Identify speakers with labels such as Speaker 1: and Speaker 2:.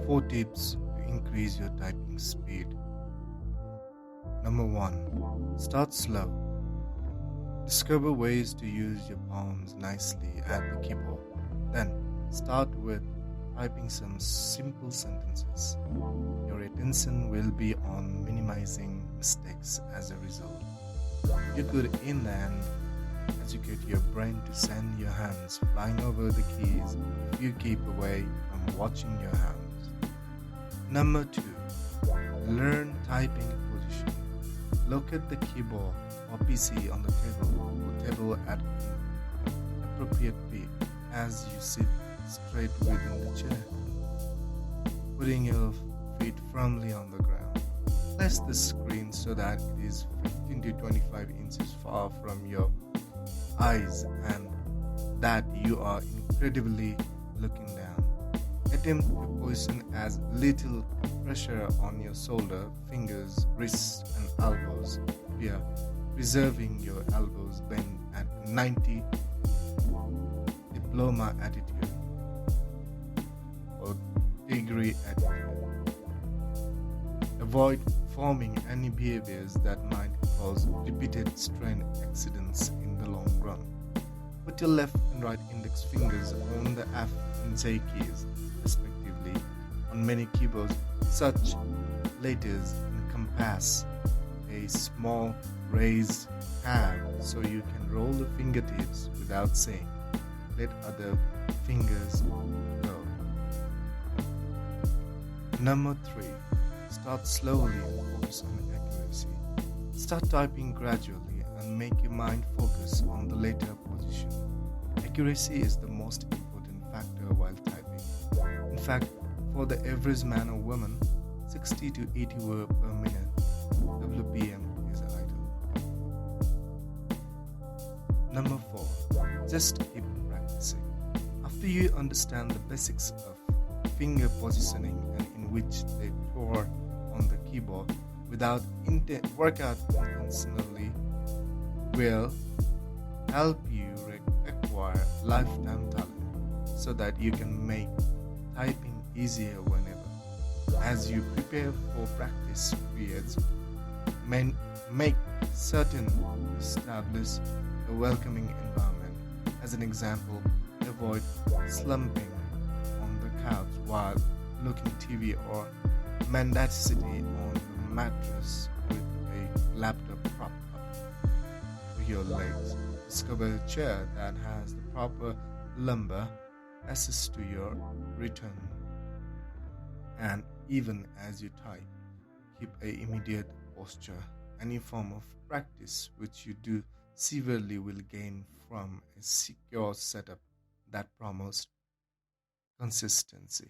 Speaker 1: 4 tips to increase your typing speed. Number 1. Start slow. Discover ways to use your palms nicely at the keyboard. Then, start with typing some simple sentences. Your attention will be on minimizing mistakes as a result. You could, in the end, educate your brain to send your hands flying over the keys if you keep away from watching your hands. Number 2. Learn typing position. Locate the keyboard or PC on the table at an appropriate peak as you sit straight within the chair, putting your feet firmly on the ground. Place the screen so that it is 15 to 25 inches far from your eyes and that you are incredibly looking down. Attempt to position as little pressure on your shoulder, fingers, wrists, and elbows via preserving your elbows bent at 90 diploma attitude or degree attitude. Avoid forming any behaviors that might cause repeated strain accidents in the long run. Put your left and right index fingers on the F and J keys, respectively. On many keyboards, such letters encompass a small raised tab so you can roll the fingertips without saying, let other fingers go. Number 3. Start slowly and focus on accuracy. Start typing gradually and make your mind focus on the letter position. Accuracy is the most important factor while typing. In fact, for the average man or woman, 60 to 80 words per minute WPM is ideal. Number 4. Just keep practicing. After you understand the basics of finger positioning and in which they tour on the keyboard without workout intentionally will help you acquire lifetime talent so that you can make typing easier whenever. As you prepare for practice periods, make certain to establish a welcoming environment. As an example, avoid slumping on the couch while looking TV or mendacity on the mattress with a laptop propped up to your legs. Discover a chair that has the proper lumbar assist to your return. And even as you type, keep a immediate posture. Any form of practice which you do severely will gain from a secure setup that promotes consistency.